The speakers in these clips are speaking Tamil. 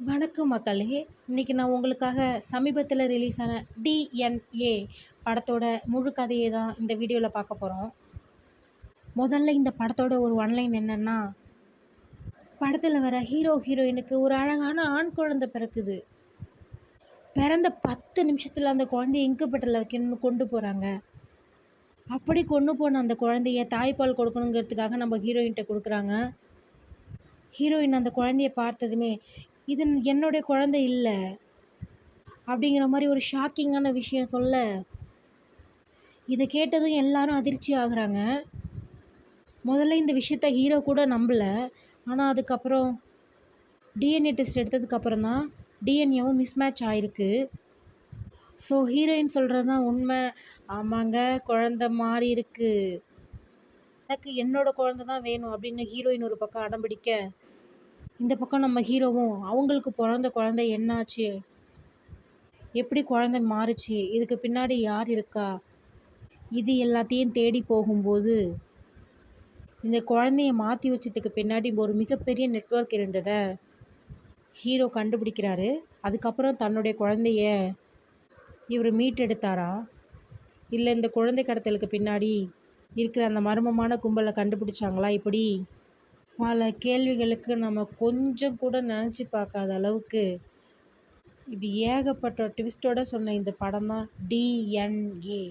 வணக்கம் மக்களே! இன்னைக்கு நான் உங்களுக்காக சமீபத்தில ரிலீஸ் ஆன டிஎன்ஏ படத்தோட முழு கதைய தான் இந்த வீடியோல பார்க்க போறோம். முதல்ல இந்த படத்தோட ஒரு ஒன்லைன் என்னன்னா, படத்தில வர ஹீரோ, ஹீரோயினுக்கு ஒரு அழகான ஆண் குழந்தை பிறக்குது. பிறந்த 10 நிமிஷத்தில அந்த குழந்தைய இன்குபேட்டர்ல வைக்கணும்னு கொண்டு போறாங்க. அப்படி கொண்டு போன அந்த குழந்தைய தாய்ப்பால் கொடுக்கணுங்கிறதுக்காக நம்ம ஹீரோயின்ட்ட குடுக்குறாங்க. ஹீரோயின் அந்த குழந்தைய பார்த்ததுமே, "இது என்னுடைய குழந்தை இல்ல." அப்படிங்கிற மாரி ஒரு ஷாக்கிங்கான விஷயம் சொல்ல, இத கேட்டதும் எல்லாரும் அதிர்ச்சி ஆகுறாங்க. முதல்ல இந்த விஷயத்த ஹீரோ கூட நம்பல. ஆனா அதுக்கப்புறம் டிஎன்ஏ டெஸ்ட் எடுத்ததுக்கப்புறம் தான் டிஎன்ஏவும் மிஸ்மேட்ச் ஆயிருக்கு. ஸோ ஹீரோயின் சொல்றது தான் உண்ம. ஆமாங்க, குழந்த மாறியிருக்கு. எனக்கு என்னோட குழந்த தான் வேணும் அப்படின்னு ஹீரோயின் ஒரு பக்கம் அடம்பிடிக்க, இந்த பக்கம் நம்ம ஹீரோவும் அவங்களுக்கு பொறந்த குழந்தை என்னாச்சு? எப்படி குழந்தை மாறுச்சு? இதுக்கு பின்னாடி யார் இருக்கா? இது எல்லாத்தையும் தேடி போகும்போது, இந்த குழந்தைய மாத்தி வச்சதுக்கு பின்னாடி ஒரு மிகப்பெரிய நெட்வொர்க் இருந்தத ஹீரோ கண்டுபிடிக்கிறாரு. அதுக்கப்புறம் தன்னுடைய குழந்தைய இவரு மீட்டெடுத்தாரா? இல்ல இந்த குழந்தை கடத்தலுக்கு பின்னாடி இருக்கிற அந்த மர்மமான கும்பல கண்டுபிடிச்சாங்களா? இப்படி பல கேள்விகளுக்கு நம்ம கொஞ்சம் கூட நெனச்சு பார்க்காத அளவுக்கு இப்படி ஏகப்பட்ட ட்விஸ்ட்டோட சொன்ன இந்த படம் தான் டிஎன்ஏ.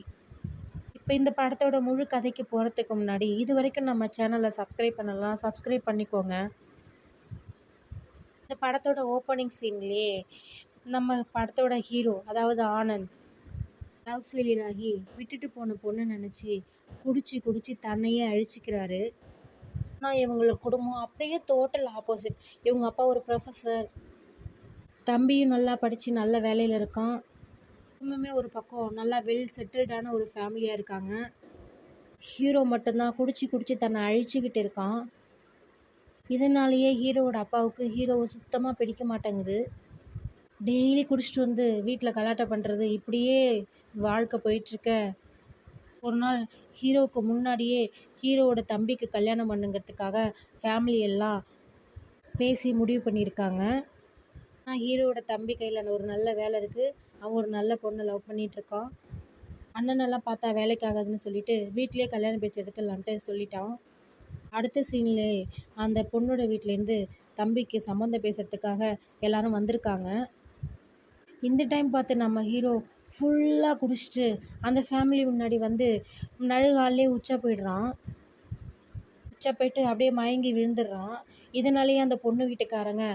இப்ப இந்த படத்தோட முழு கதைக்கு போறதுக்கு முன்னாடி, இதுவரைக்கும் நம்ம சேனல சப்ஸ்கிரைப் பண்ணலனா சப்ஸ்கிரைப் பண்ணிக்கோங்க. இந்த படத்தோட ஓப்பனிங் சீன்லயே நம்ம படத்தோட ஹீரோ அதாவது ஆனந்த் லவ் ஃபெயிலியர் ஆகி விட்டுட்டு போன பொண்ண நெனச்சு குடிச்சு குடிச்சு தன்னையே அழிச்சுக்கிறாரு. ஆனா இவங்களோட குடும்பம் அப்படியே டோட்டல் ஆப்போசிட். இவங்க அப்பா ஒரு ப்ரொஃபசர், தம்பியும் நல்லா படிச்சு நல்ல வேலையில இருக்கான். குடும்பமே ஒரு பக்கம் நல்லா வெல் செட்டில்டான ஒரு ஃபேமிலியா இருக்காங்க. ஹீரோ மட்டும் தான் குடிச்சு குடிச்சு தன்னை அழிச்சுக்கிட்டு இருக்கான். இதனாலேயே ஹீரோவோட அப்பாவுக்கு ஹீரோவ சுத்தமா பிடிக்க மாட்டேங்குது. டெய்லி குடிச்சிட்டு வந்து வீட்ல கலாட்டா பண்ணுறது, இப்படியே வாழ்க்கை போயிட்டுருக்க, ஒரு நாள் ஹீரோவுக்கு முன்னாடியே ஹீரோவோட தம்பிக்கு கல்யாணம் பண்ணுங்கிறதுக்காக ஃபேமிலி எல்லாம் பேசி முடிவு பண்ணியிருக்காங்க. ஆனா ஹீரோவோட தம்பி கையில ஒரு நல்ல வேலை இருக்கு. அவன் ஒரு நல்ல பொண்ண லவ் பண்ணிட்டுருக்கான். அண்ணனெல்லாம் பார்த்தா வேலைக்கு ஆகாதுன்னு சொல்லிட்டு, வீட்லயே கல்யாண பேச்சு எடுத்துடலான்ட்டு சொல்லிட்டான். அடுத்த சீன்லயே அந்த பொண்ணோட வீட்லேருந்து தம்பிக்கு சம்மந்தம் பேசுறதுக்காக எல்லாரும் வந்திருக்காங்க. இந்த டைம் பார்த்து நம்ம ஹீரோ ஃபுல்லா குடிச்சிட்டு அந்த ஃபேமிலி முன்னாடி வந்து நடுகால்லயே உச்சா போயிடுறான். உச்சா போயிட்டு அப்படியே மயங்கி விழுந்துடுறான். இதனாலேயே அந்த பொண்ணு வீட்டுக்காரங்க